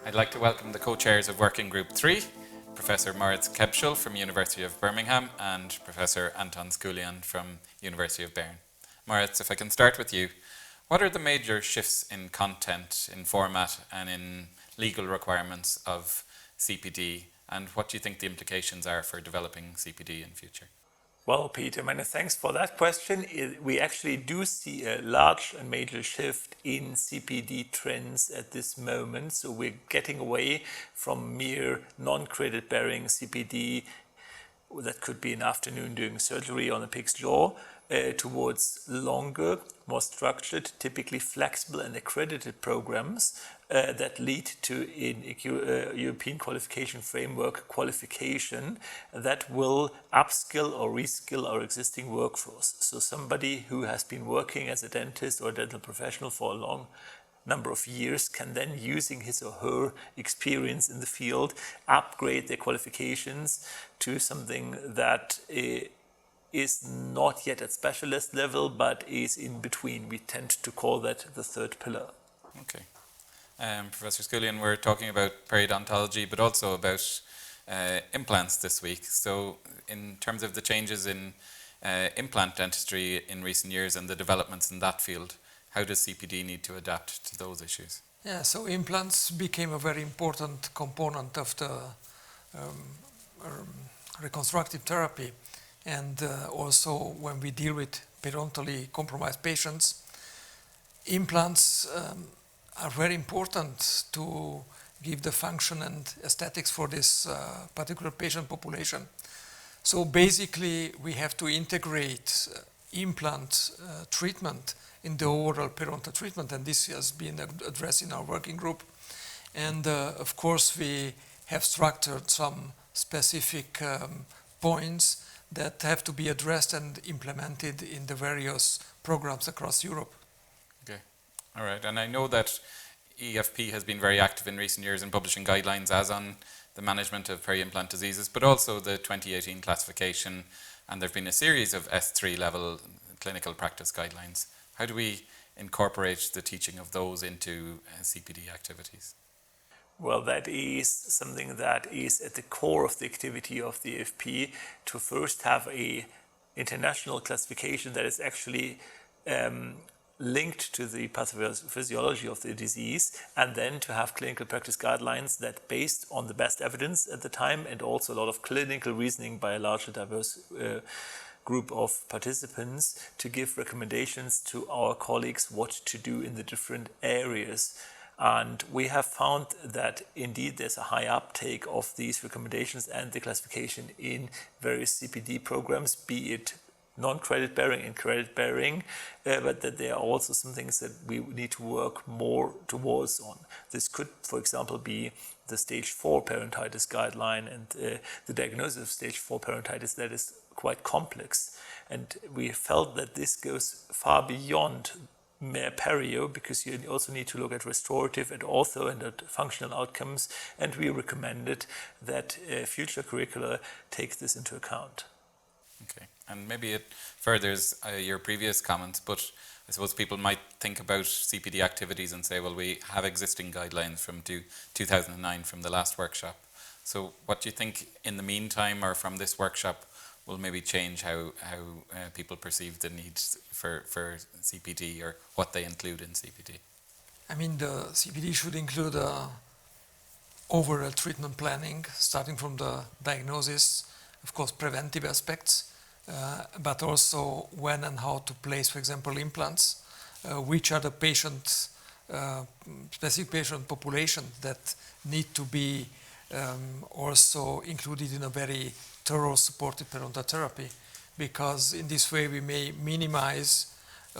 I'd like to welcome the co-chairs of Working Group 3, Professor Moritz Kebschull from University of Birmingham and Professor Anton Sculean from University of Bern. Moritz, if I can start with you, what are the major shifts in content, in format and in legal requirements of CPD, and what do you think the implications are for developing CPD in future? Well, Peter, many thanks for that question. We actually do see a large and major shift in CPD trends at this moment. So we're getting away from mere non-credit bearing CPD that could be an afternoon doing surgery on a pig's jaw towards longer, more structured, typically flexible and accredited programs that lead to a European qualification framework qualification that will upskill or reskill our existing workforce. So somebody who has been working as a dentist or a dental professional for a long number of years can then, using his or her experience in the field, upgrade their qualifications to something that is not yet at specialist level, but is in between. We tend to call that the third pillar. Okay. Professor Sculean, we're talking about periodontology, but also about implants this week. So in terms of the changes in implant dentistry in recent years and the developments in that field, how does CPD need to adapt to those issues? Yeah, so implants became a very important component of the reconstructive therapy. And also when we deal with periodontally compromised patients, implants are very important to give the function and aesthetics for this particular patient population. So basically we have to integrate implant treatment in the overall periodontal treatment, and this has been addressed in our working group. And of course we have structured some specific points that have to be addressed and implemented in the various programs across Europe. Okay, all right. And I know that EFP has been very active in recent years in publishing guidelines as on the management of peri-implant diseases, but also the 2018 classification, and there have been a series of S3 level clinical practice guidelines. How do we incorporate the teaching of those into CPD activities? Well, that is something that is at the core of the activity of the AFP, to first have a international classification that is actually linked to the pathophysiology of the disease, and then to have clinical practice guidelines that, based on the best evidence at the time and also a lot of clinical reasoning by a larger diverse group of participants, to give recommendations to our colleagues what to do in the different areas. And we have found that indeed there's a high uptake of these recommendations and the classification in various CPD programs, be it non-credit bearing and credit bearing, but that there are also some things that we need to work more towards on. This could, for example, be the stage 4 periodontitis guideline and the diagnosis of stage 4 periodontitis that is quite complex. And we felt that this goes far beyond mere perio, because you also need to look at restorative and ortho and at functional outcomes, and we recommended that future curricula take this into account. Okay, and maybe it furthers your previous comments, but I suppose people might think about CPD activities and say, well, we have existing guidelines from 2009 from the last workshop. So what do you think in the meantime or from this workshop will maybe change how people perceive the needs for CPD, or what they include in CPD? I mean, the CPD should include overall treatment planning, starting from the diagnosis, of course, preventive aspects, but also when and how to place, for example, implants, which are the patients, specific patient population that need to be also included in a very thorough supportive periodontal therapy, because in this way we may minimize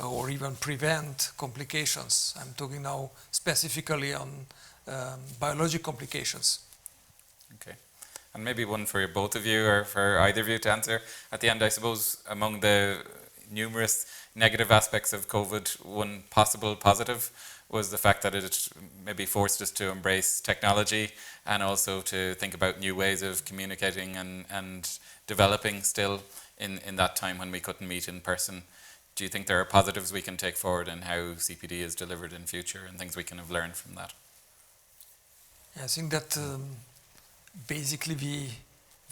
or even prevent complications. I'm talking now specifically on biologic complications. Okay, and maybe one for both of you, or for either of you to answer. At the end, I suppose, among the numerous negative aspects of COVID, one possible positive was the fact that it maybe forced us to embrace technology and also to think about new ways of communicating and developing still in that time when we couldn't meet in person. Do you think there are positives we can take forward in how CPD is delivered in future and things we can have learned from that? I think that basically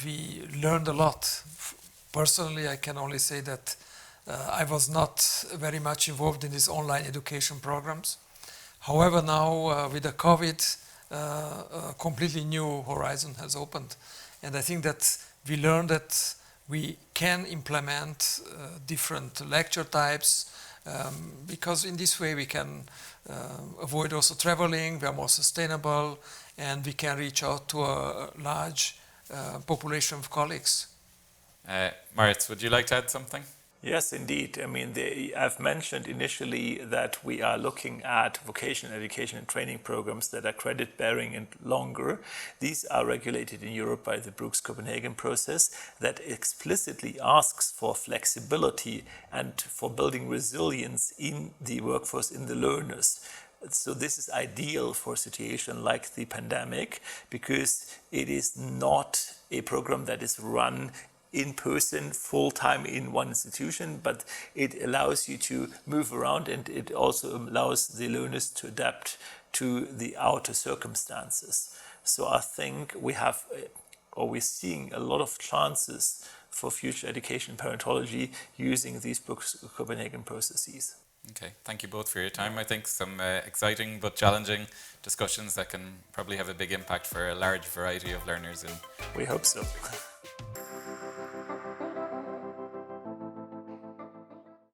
we learned a lot. Personally, I can only say that I was not very much involved in these online education programs. However, now with the COVID, a completely new horizon has opened. And I think that we learned that we can implement different lecture types because in this way we can avoid also traveling, we are more sustainable, and we can reach out to a large population of colleagues. Moritz, would you like to add something? Yes, indeed. I mean, I've mentioned initially that we are looking at vocational education and training programs that are credit-bearing and longer. These are regulated in Europe by the Brooks Copenhagen process that explicitly asks for flexibility and for building resilience in the workforce, in the learners. So this is ideal for a situation like the pandemic because it is not a program that is run in person, full-time in one institution, but it allows you to move around and it also allows the learners to adapt to the outer circumstances. So I think we're seeing a lot of chances for future education in periodontology using these Brooks Copenhagen processes. Okay, thank you both for your time. I think some exciting but challenging discussions that can probably have a big impact for a large variety of learners. We hope so.